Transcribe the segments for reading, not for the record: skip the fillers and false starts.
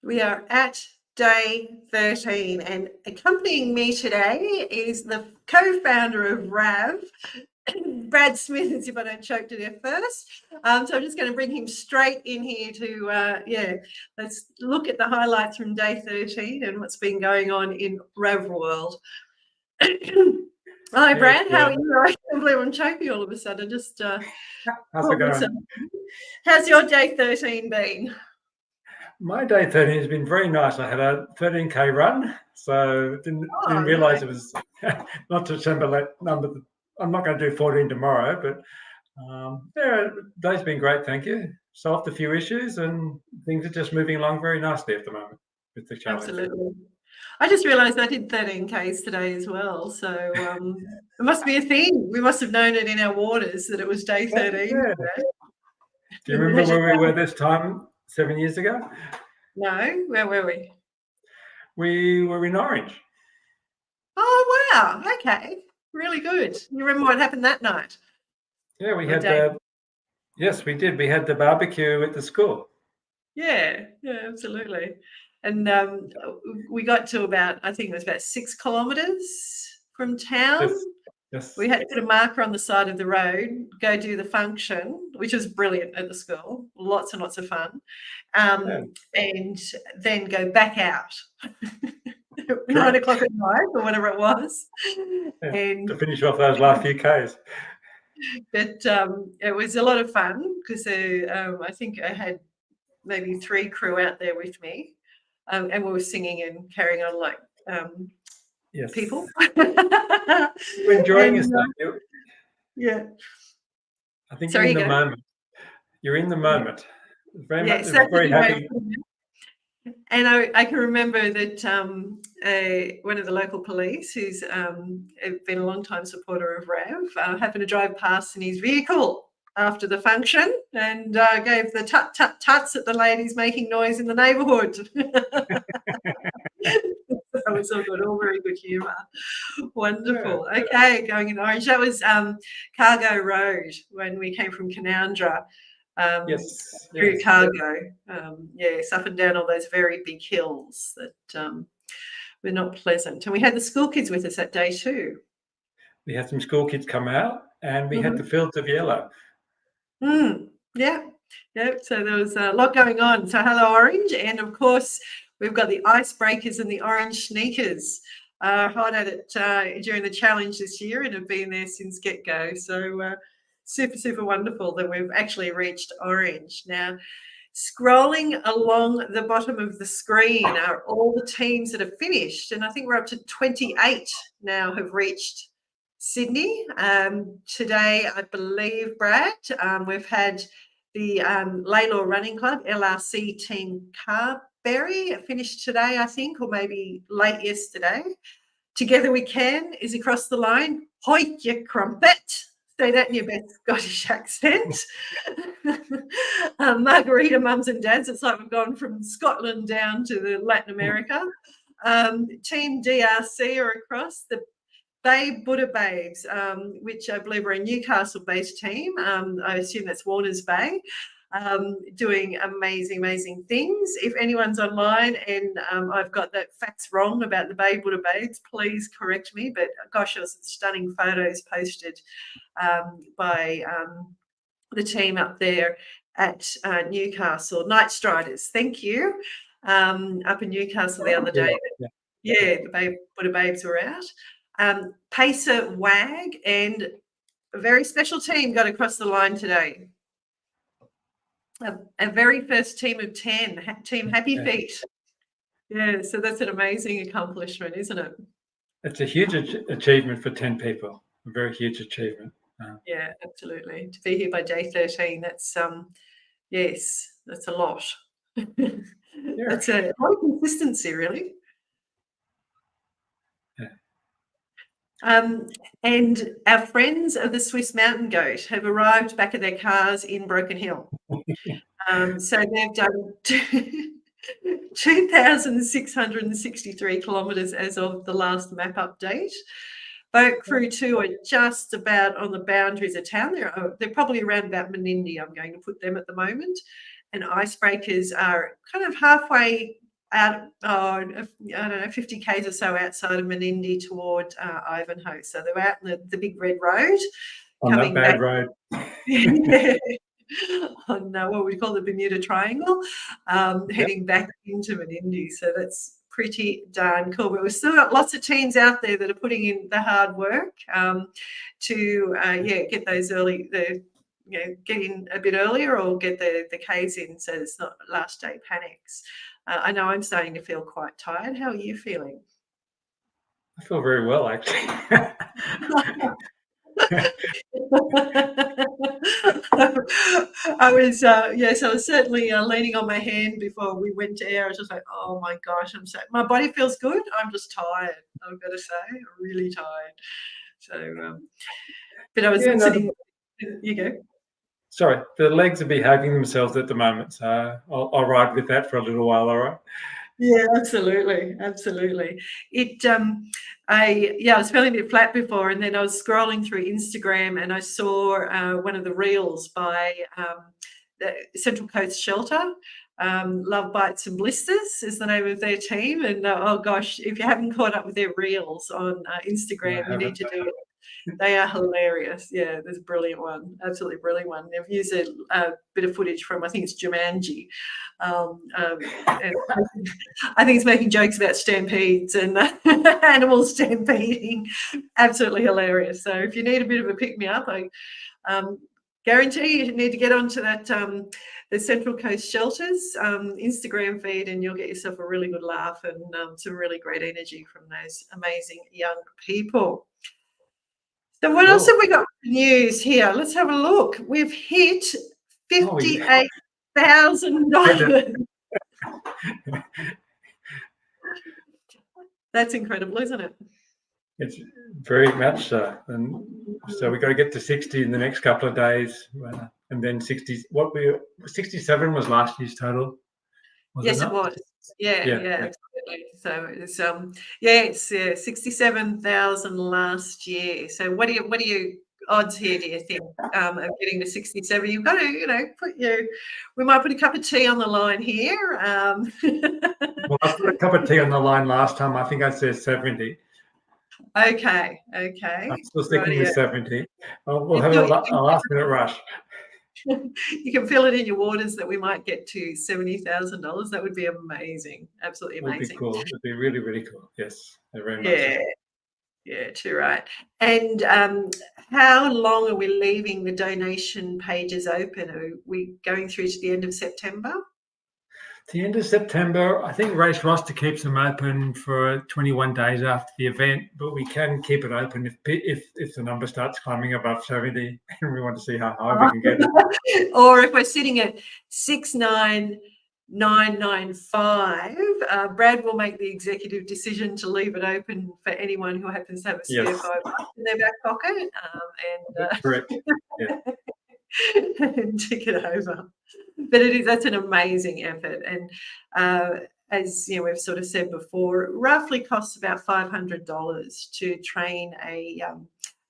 We are at day 13, and accompanying me today is the co-founder of RAV, Brad Smith, as if I don't choke to death first. So I'm just going to bring him straight in here to, let's look at the highlights from day 13 and what's been going on in RAV world. Hi, Brad. How are you? I can't believe I'm choking all of a sudden. Just how's it going? How's your day 13 been? My day 13 has been very nice. I had a 13K run, so didn't realise it was not to Timberlake number. I'm not going to do 14 tomorrow, but day's been great, thank you. Solved a few issues and things are just moving along very nicely at the moment with the challenge. Absolutely. I just realised I did 13Ks today as well, so it must be a thing. We must have known it in our waters that it was day 13. Yeah. Do you remember where we were this time 7 years ago? No, where were we? We were in Orange. Oh, wow. Okay. Really good. You remember what happened that night? Yeah, we had yes, we did. We had the barbecue at the school. Yeah, absolutely. And we got to about, I think it was about 6 kilometres from town. Yes. We had to put a marker on the side of the road, go do the function, which was brilliant at the school, lots and lots of fun, and then go back out. 9 o'clock at night or whatever it was. And to finish off those last few Ks. But it was a lot of fun because I think I had maybe 3 crew out there with me, and we were singing and carrying on like people. We're enjoying yourself. Yeah. I think you're in the moment. You're in the moment. Very much, very happy. And I can remember that one of the local police, who's been a long time supporter of RAV, happened to drive past in his vehicle after the function and gave the tut-tut-tuts at the ladies making noise in the neighbourhood. That was all good, all very good humour. Wonderful. Yeah. Okay, going in Orange. That was Cargo Road when we came from Canowindra. Through Cargo, up and down all those very big hills that were not pleasant. And we had the school kids with us that day too. We had some school kids come out and we had the fields of yellow. Yeah. So there was a lot going on. So hello, Orange. And of course, we've got the icebreakers and the orange sneakers. Hot at it during the challenge this year and have been there since get-go. So super, super wonderful that we've actually reached Orange. Now, scrolling along the bottom of the screen are all the teams that have finished. And I think we're up to 28 now have reached Sydney. Today, I believe, Brad, we've had the Laylaw Running Club, LRC Team Carberry, finished today, I think, or maybe late yesterday. Together We Can is across the line. Hoik your crumpet. Say that in your best Scottish accent. Margarita Mums and Dads. It's like we've gone from Scotland down to Latin America. Team DRC are across. The Babe Buddha Babes, which I believe are a Newcastle-based team. I assume that's Warners Bay. Doing amazing, amazing things. If anyone's online and I've got that facts wrong about the Babe Buddha Babes, please correct me. But gosh, there was stunning photos posted by the team up there at Newcastle. Night Striders, thank you. Up in Newcastle the other day. Yeah, the Babe Buddha Babes were out. Pacer WAG and a very special team got across the line today. A very first team of 10, Team Happy Feet. Yeah, so that's an amazing accomplishment, isn't it? It's a huge achievement for 10 people, a very huge achievement. Yeah, absolutely. To be here by day 13, that's, yes, that's a lot. That's a lot of consistency, really. And our friends of the Swiss Mountain Goat have arrived back at their cars in Broken Hill. So they've done 2,663 kilometres as of the last map update. Boat Crew 2 are just about on the boundaries of town. They're probably around about Menindee. I'm going to put them at the moment. And Icebreakers are kind of halfway out, I don't know, 50 k's or so outside of Menindee toward Ivanhoe. So they're out in the big red road. On that bad road. On what we call the Bermuda Triangle, heading back into Menindee. So that's pretty darn cool. But we've still got lots of teams out there that are putting in the hard work to get those early, get in a bit earlier or get the Ks in so it's not last day panics. I know I'm starting to feel quite tired. How are you feeling? I feel very well, actually. I was I was certainly leaning on my hand before we went to air. I was just like, oh my gosh, my body feels good. I'm just tired. I've got to say, really tired. So, but I was sitting. You go. Sorry, the legs are behaving themselves at the moment, so I'll ride with that for a little while. All right. Yeah, absolutely. I was feeling a bit flat before, and then I was scrolling through Instagram, and I saw one of the reels by the Central Coast Shelter. Love Bites and Blisters is the name of their team, and oh gosh, if you haven't caught up with their reels on Instagram, you need to do it. They are hilarious. Yeah, there's a brilliant one, absolutely brilliant one. They've used a bit of footage from, I think it's Jumanji. And I think it's making jokes about stampedes and animals stampeding. Absolutely hilarious. So if you need a bit of a pick-me-up, I guarantee you need to get onto that the Central Coast Shelters Instagram feed, and you'll get yourself a really good laugh and some really great energy from those amazing young people. So what else have we got for news here? Let's have a look. We've hit $58,000. That's incredible, isn't it? It's very much so. And so we've got to get to 60 in the next couple of days. And then 60, 67 was last year's total. Yes, it was. Yeah, absolutely. So it's 67,000 last year. So what are your odds here, do you think, of getting to 67? You've got to, we might put a cup of tea on the line here. Well, I put a cup of tea on the line last time. I think I said 70. Okay. I'm still sticking with 70. We'll have a last minute rush. You can feel it in your waters that we might get to $70,000. That would be amazing. Absolutely amazing. Would be cool. It'd be really, really cool. Yes, very much. Yeah, too right. And how long are we leaving the donation pages open? Are we going through to the end of September? The end of September. I think Race Roster keeps them open for 21 days after the event, but we can keep it open if the number starts climbing above 70 and we want to see how high we can get it. Or if we're sitting at 69,995, Brad will make the executive decision to leave it open for anyone who happens to have a spare $5 in their back pocket. Correct. Yeah. And tick it over. But that's an amazing effort, and as we've sort of said before, it roughly costs about $500 to train a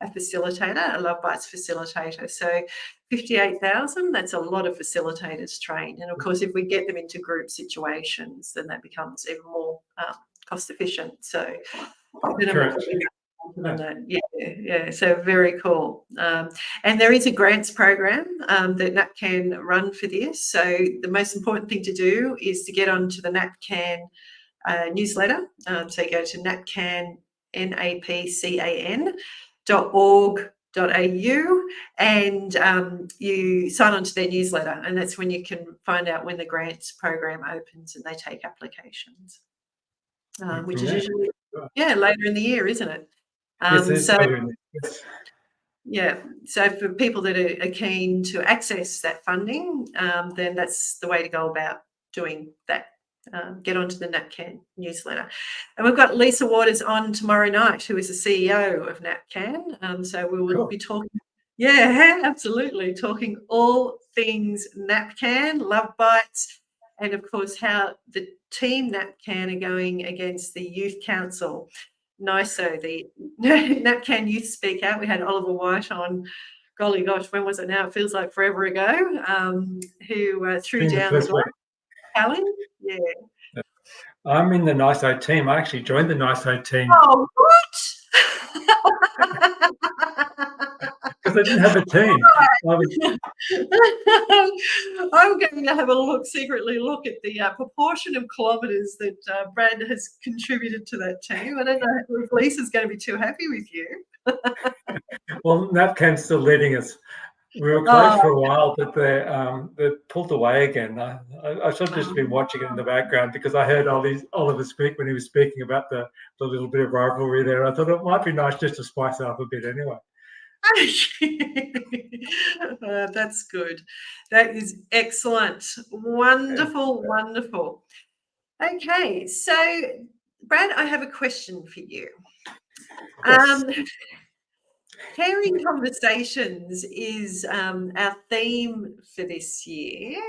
facilitator, a Love Bites facilitator. So 58,000, that's a lot of facilitators trained, and of course if we get them into group situations, then that becomes even more cost efficient. So correct. Yeah, so very cool. And there is a grants program that NAPCAN run for this. So the most important thing to do is to get onto the NAPCAN newsletter. So you go to napcan.org.au and you sign on to their newsletter, and that's when you can find out when the grants program opens and they take applications, which is usually later in the year, isn't it? So for people that are keen to access that funding, then that's the way to go about doing that. Get onto the NAPCAN newsletter. And we've got Lisa Waters on tomorrow night, who is the CEO of NAPCAN. So we will be talking, absolutely, talking all things NAPCAN, Love Bites, and of course how the team NAPCAN are going against the Youth Council. NISO, the NAPCAN Youth Speak Out. We had Oliver White on, golly gosh, when was it now? It feels like forever ago, who threw down the challenge. Yeah. I'm in the NISO team. I actually joined the NISO team Oh, what? because I didn't have a team. I'm going to have a look, secretly look at the proportion of kilometres that Brad has contributed to that team. I don't know if Lisa's going to be too happy with you. Well, NAPCAM's still leading us. We were close for a while, but they pulled away again. I should have just been watching it in the background because I heard Oliver speak when he was speaking about the little bit of rivalry there. I thought it might be nice just to spice it up a bit anyway. That's good. That is excellent. Wonderful, wonderful. Okay, so Brad, I have a question for you. Yes. Caring conversations is our theme for this year.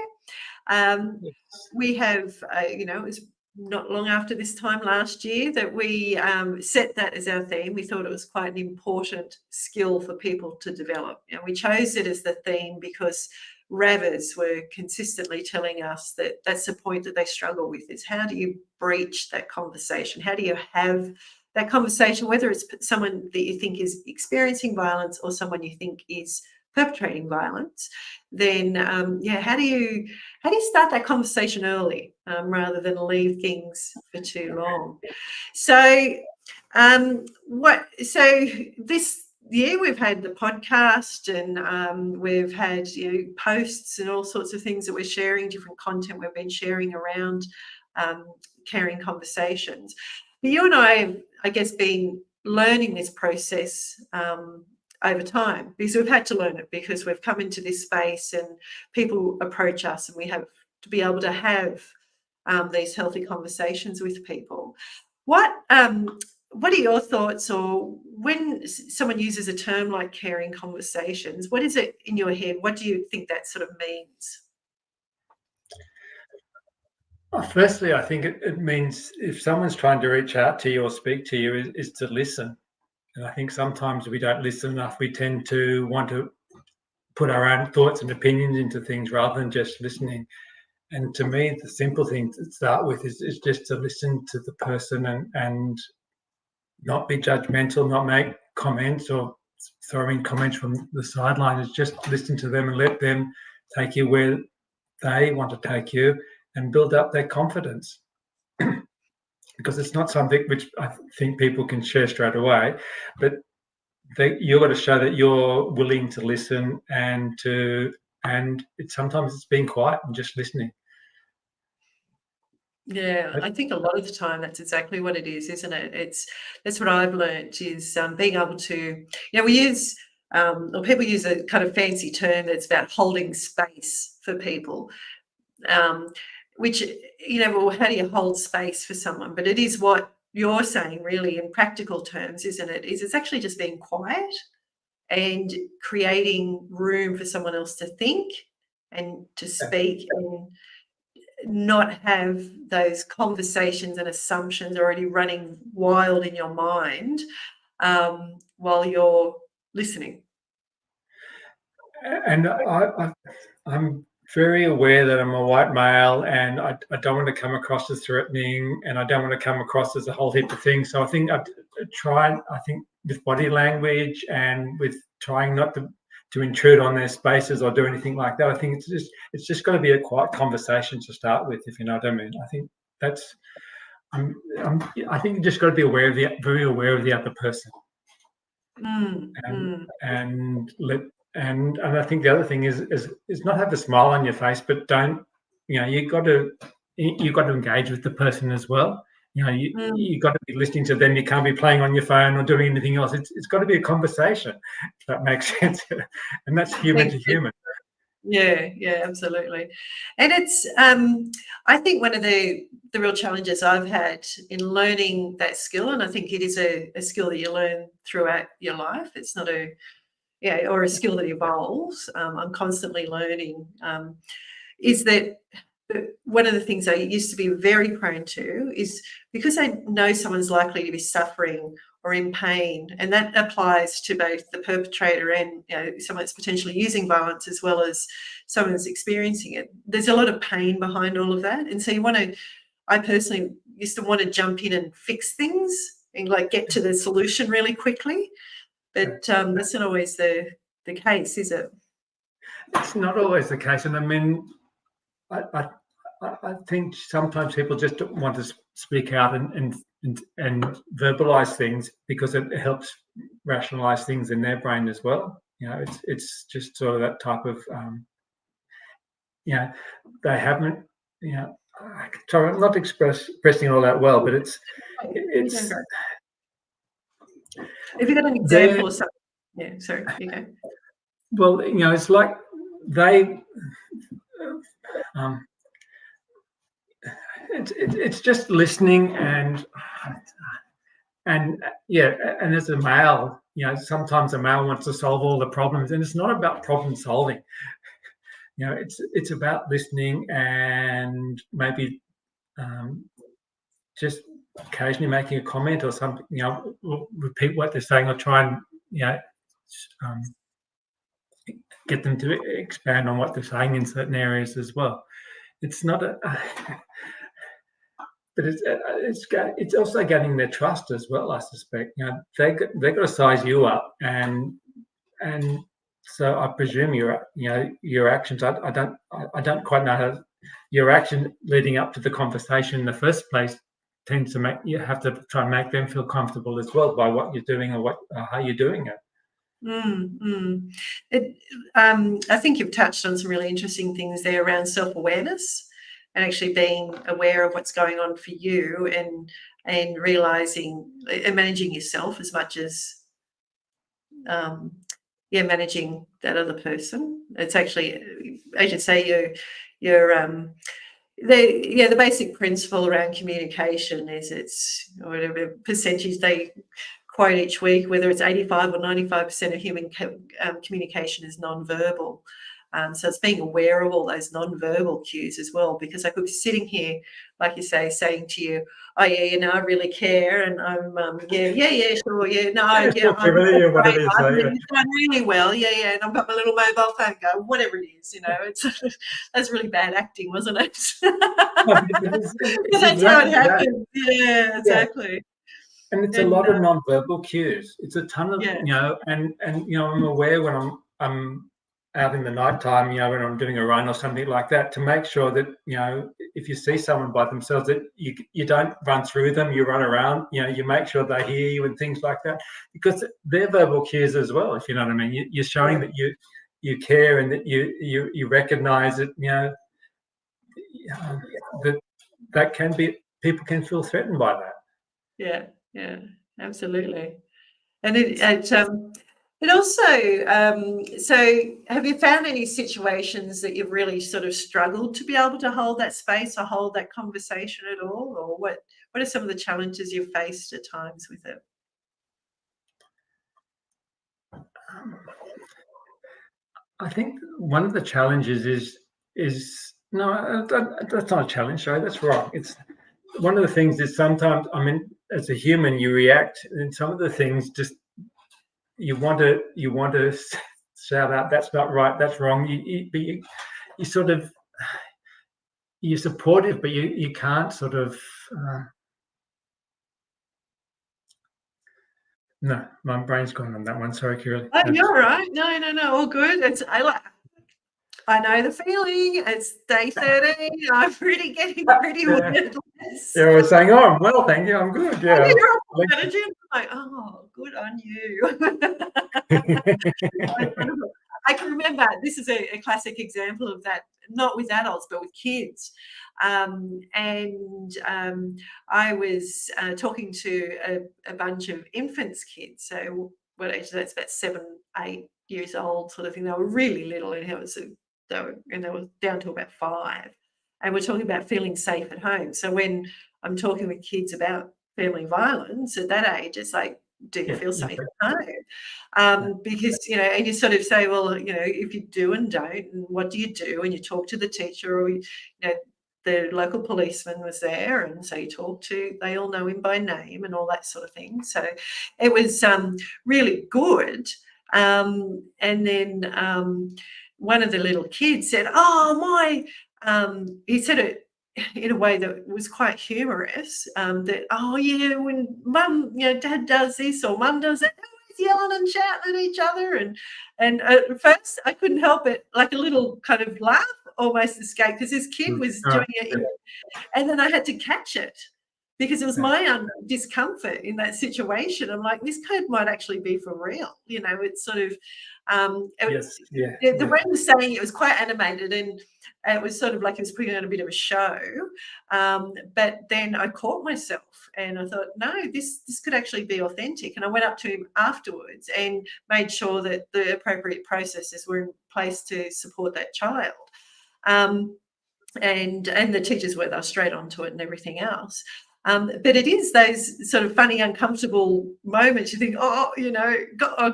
We have, it was not long after this time last year that we set that as our theme. We thought it was quite an important skill for people to develop. And we chose it as the theme because Ravers were consistently telling us that that's the point that they struggle with, is how do you breach that conversation? How do you have that conversation, whether it's someone that you think is experiencing violence or someone you think is perpetrating violence, then how do you start that conversation early rather than leave things for too long? So this year we've had the podcast and we've had posts and all sorts of things that we're sharing, different content we've been sharing around caring conversations. But you and I have, I guess, been learning this process over time, because we've had to learn it, because we've come into this space and people approach us and we have to be able to have these healthy conversations with people. What are your thoughts, or when someone uses a term like caring conversations, what is it in your head? What do you think that sort of means? Well, firstly, I think it means if someone's trying to reach out to you or speak to you is to listen. And I think sometimes we don't listen enough. We tend to want to put our own thoughts and opinions into things rather than just listening. And to me, the simple thing to start with is just to listen to the person and not be judgmental, not make comments or throw in comments from the sideline. Is just listen to them and let them take you where they want to take you and build up their confidence. Because it's not something which I think people can share straight away, but you've got to show that you're willing to listen and sometimes it's being quiet and just listening. Yeah, I think a lot of the time that's exactly what it is, isn't it? That's what I've learned, is being able to, we use, or people use a kind of fancy term that's about holding space for people, which, well, how do you hold space for someone? But it is what you're saying really in practical terms, isn't it? It's actually just being quiet and creating room for someone else to think and to speak and not have those conversations and assumptions already running wild in your mind while you're listening. And I'm very aware that I'm a white male and I don't want to come across as threatening and I don't want to come across as a whole heap of things. So I think I try, with body language and with trying not to intrude on their spaces or do anything like that. I think it's just got to be a quiet conversation to start with, if you know what I mean. I think that's I think you just got to be very aware of the other person, and I think the other thing is not have a smile on your face, but don't, you got to engage with the person as well. You got to be listening to them. You can't be playing on your phone or doing anything else. It's got to be a conversation, if that makes sense. And that's human to human. Yeah, absolutely. And it's, I think one of the real challenges I've had in learning that skill, and I think it is a skill that you learn throughout your life. It's not or a skill that evolves. I'm constantly learning, is that one of the things I used to be very prone to is, because I know someone's likely to be suffering or in pain, and that applies to both the perpetrator and someone that's potentially using violence as well as someone that's experiencing it. There's a lot of pain behind all of that, and so I personally used to want to jump in and fix things and like get to the solution really quickly. But that's not always the case, is it? It's not always the case. And I mean, I think sometimes people just want to speak out and verbalize things because it helps rationalize things in their brain as well. You know, it's just sort of that type of, you know, they haven't, you know, sorry, I'm not expressing all that well, but it's. If you got an example or something, yeah, sorry, you go. Well, you know, it's like they. It's just listening and yeah, and as a male, you know, sometimes a male wants to solve all the problems, and it's not about problem solving. You know, it's about listening and maybe just occasionally making a comment or something. You know, repeat what they're saying or try and, you know, get them to expand on what they're saying in certain areas as well. It's not a. But it's also getting their trust as well, I suspect. You know, they got to size you up, and so I presume your actions. I don't quite know how your action leading up to the conversation in the first place tends to make you have to try and make them feel comfortable as well by what you're doing or how you're doing it. I think you've touched on some really interesting things there around self-awareness. And actually being aware of what's going on for you and realizing and managing yourself as much as managing that other person. It's actually, as you say, the basic principle around communication is it's whatever percentage they quote each week, whether it's 85 or 95% of human communication is non-verbal. So it's being aware of all those non-verbal cues as well, because I could be sitting here, like you say, saying to you, "Oh yeah, you know, I really care," and I'm sure, yeah, no, I'm really well, yeah, and I've got my little mobile phone going, whatever it is, you know, it's that's really bad acting, wasn't it? That's how it happens. Yeah, exactly. And it's a lot of non-verbal cues. It's a ton of, you know, and you know, I'm aware when I'm out in the nighttime, you know, when I'm doing a run or something like that, to make sure that, you know, if you see someone by themselves, that you don't run through them, you run around, you know, you make sure they hear you and things like that, because they're verbal cues as well, if you know what I mean. You're showing that you care and that you recognize it, you know, that can be, people can feel threatened by that. Yeah, absolutely. And it also, so have you found any situations that you've really sort of struggled to be able to hold that space or hold that conversation at all? Or what are some of the challenges you've faced at times with it? I think one of the challenges is no, that's not a challenge. Sorry, that's wrong. It's one of the things is sometimes, I mean, as a human, you react, and some of the things just you want to shout out, "That's not right, that's wrong." You sort of, you're supportive, but you can't sort of. No, my brain's gone on that one. Sorry, Kira. Oh, you're right. No, all good. I know the feeling. It's day 13. I'm really getting pretty wordless. Yeah, I was saying, "Oh, I'm well, thank you. I'm good." Yeah. You're like, oh, good on you. I can remember, this is a classic example of that, not with adults, but with kids. I was talking to a bunch of infants kids. So what age? That's about 7, 8 years old, sort of thing. They were really little, and they were down to about 5. And we're talking about feeling safe at home. So when I'm talking with kids about family violence at that age, it's like, do you feel safe at home? Because, you know, and you sort of say, well, you know, if you do and don't, and what do you do? And you talk to the teacher, or, you know, the local policeman was there, and so you talk to, they all know him by name and all that sort of thing. So it was really good. And then one of the little kids said, "Oh, he said it in a way that was quite humorous. That, oh yeah, when mum, dad does this or mum does that, everyone's yelling and shouting at each other, and at first I couldn't help it, like a little kind of laugh almost escaped because this kid was doing it, and then I had to catch it because it was my discomfort in that situation. I'm like, this code might actually be for real. It's sort of the way he was saying it was quite animated, and it was sort of like he was putting on a bit of a show. But then I caught myself and I thought, no, this could actually be authentic. And I went up to him afterwards and made sure that the appropriate processes were in place to support that child. And the teachers were there straight onto it and everything else. But it is those sort of funny, uncomfortable moments. You think, oh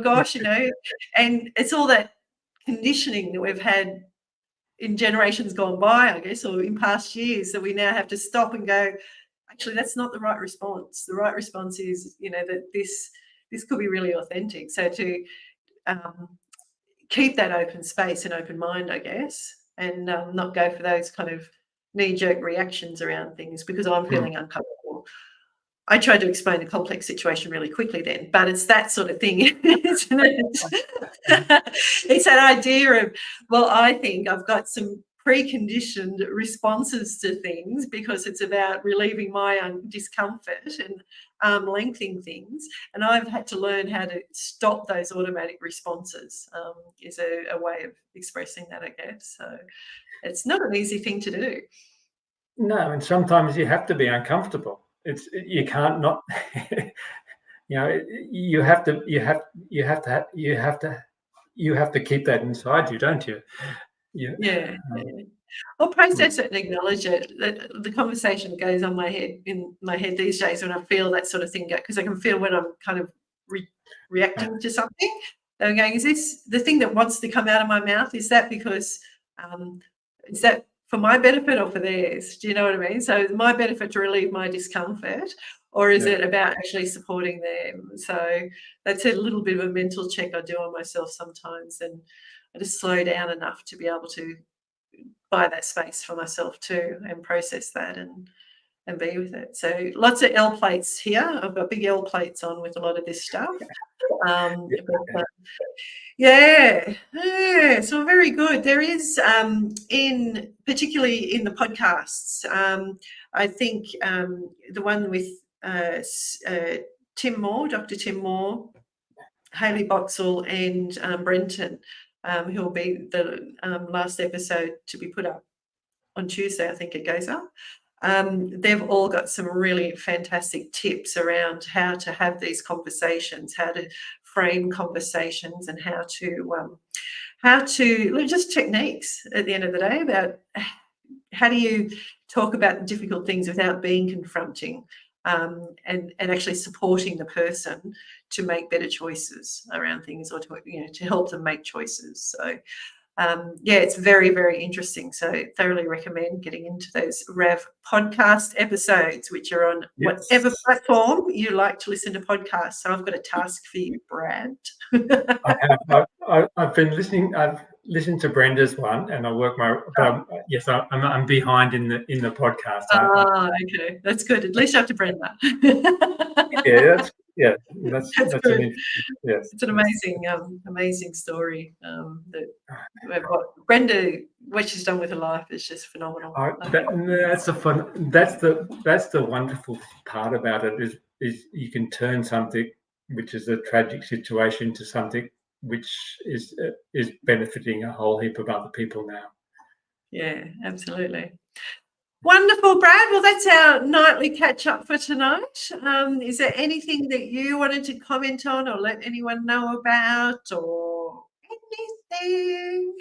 gosh, and it's all that conditioning that we've had in generations gone by, I guess, or in past years, that we now have to stop and go, actually, that's not the right response. The right response is, that this could be really authentic. So to keep that open space and open mind, I guess, and not go for those kind of knee-jerk reactions around things because I'm feeling uncomfortable. I tried to explain the complex situation really quickly then, but it's that sort of thing, isn't it? It's that idea of, well, I think I've got some preconditioned responses to things because it's about relieving my discomfort and lengthening things. And I've had to learn how to stop those automatic responses, is a way of expressing that, I guess. So it's not an easy thing to do. No, and sometimes you have to be uncomfortable. You can't not. You have to keep that inside you, don't you? Yeah. Or process it and acknowledge it. The conversation goes on in my head these days when I feel that sort of thing go, because I can feel when I'm kind of reacting to something. I'm going, is this the thing that wants to come out of my mouth? Is that because is that for my benefit or for theirs? Do you know what I mean? So my benefit to relieve my discomfort, or is it about actually supporting them? So that's a little bit of a mental check I do on myself sometimes, and I just slow down enough to be able to buy that space for myself too and process that and be with it. So lots of L plates here. I've got big L plates on with a lot of this stuff. So very good. There is particularly in the podcasts, I think the one with Tim Moore, Dr. Tim Moore, Hayley Boxall and Brenton, who will be the last episode to be put up on Tuesday, I think it goes up. They've all got some really fantastic tips around how to have these conversations, how to frame conversations, and how to just techniques at the end of the day about how do you talk about difficult things without being confronting, and actually supporting the person to make better choices around things, or to help them make choices. So it's very, very interesting. So thoroughly recommend getting into those RAV podcast episodes, which are on whatever platform you like to listen to podcasts. So I've got a task for you, Brad. I've been listening. I've listened to Brenda's one, and I work my. I'm behind in the podcast. Okay, that's good. At least you're up to Brenda. That's good. It's an amazing story. That Brenda, what she's done with her life is just phenomenal. That's the wonderful part about it is you can turn something which is a tragic situation to something which is benefiting a whole heap of other people now. Yeah, absolutely. Wonderful, Brad. Well, that's our nightly catch up for tonight. Is there anything that you wanted to comment on or let anyone know about, or anything?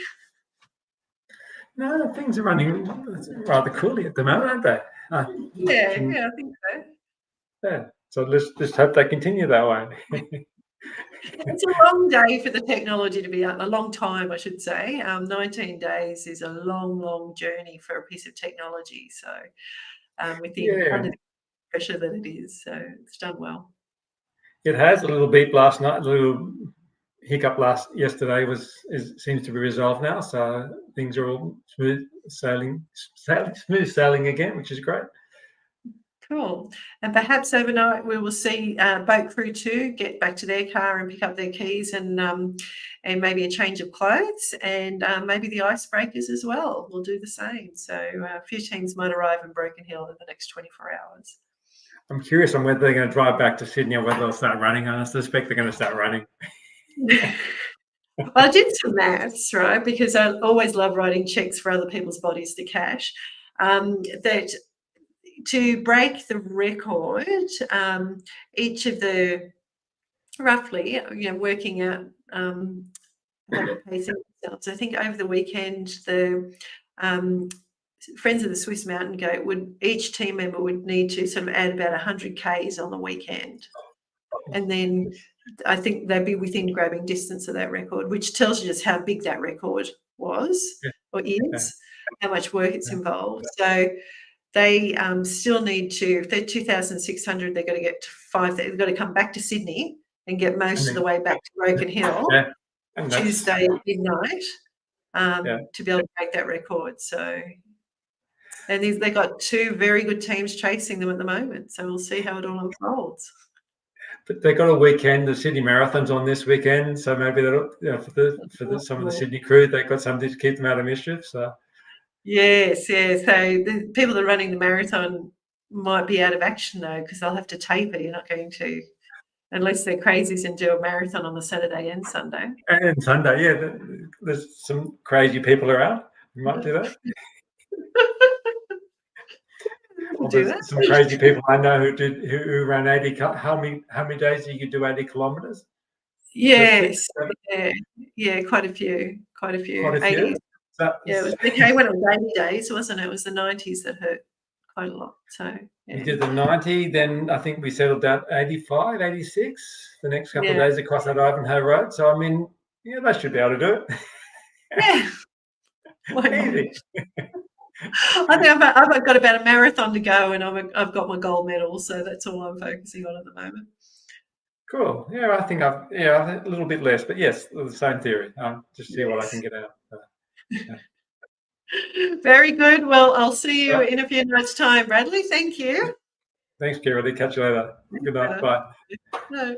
No, things are running rather coolly at the moment, aren't they? I think so. Yeah, so let's just hope they continue that way. It's a long day for the technology to be out, a long time, I should say. 19 days is a long, long journey for a piece of technology. So under the pressure that it is, so it's done well. It has a little beep last night, a little hiccup yesterday seems to be resolved now, so things are all smooth sailing again, which is great. Cool. And perhaps overnight we will see boat crew 2 get back to their car and pick up their keys and maybe a change of clothes, and maybe the icebreakers as well will do the same. So a few teams might arrive in Broken Hill in the next 24 hours. I'm curious on whether they're going to drive back to Sydney or whether they'll start running. I suspect they're going to start running. Well, I did some maths, right, because I always love writing checks for other people's bodies to cash, that to break the record, each of the roughly, working out how to pacing themselves. I think over the weekend, the Friends of the Swiss Mountain Goat each team member would need to sort of add about 100 Ks on the weekend. And then I think they'd be within grabbing distance of that record, which tells you just how big that record was or is, how much work it's involved. So they still need to, if they're 2,600, they've got to get to 5. They've got to come back to Sydney and get most of the way back to Broken Hill Tuesday midnight to be able to break that record. So, and they've got 2 very good teams chasing them at the moment. So we'll see how it all unfolds. But they got a weekend. The Sydney Marathon's on this weekend, so maybe that'll, some of the Sydney crew, they've got something to keep them out of mischief. So yes. So the people that are running the marathon might be out of action though, because they'll have to taper. You're not going to, unless they're crazies and do a marathon on the Saturday and Sunday. And Sunday, yeah. There's some crazy people around who might do that. Some crazy people I know who ran 80. How many days you could do 80 kilometres? Yes, yeah, quite a few. 80. So, it was okay when it was 80 days, wasn't it? It was the 90s that hurt quite a lot. So you did the 90, then I think we settled down 85, 86 the next couple of days across that Ivanhoe Road. So I mean, they should be able to do it. Yeah. Why not? I think I've got about a marathon to go, and I've got my gold medal, so that's all I'm focusing on at the moment. Cool. Yeah, I think I've a little bit less, but yes, the same theory. Just see what I can get out. Very good. Well, I'll see you in a few nights' time, Bradley. Thank you. Thanks, Kirrily. Catch you later. Good night. Bye. No.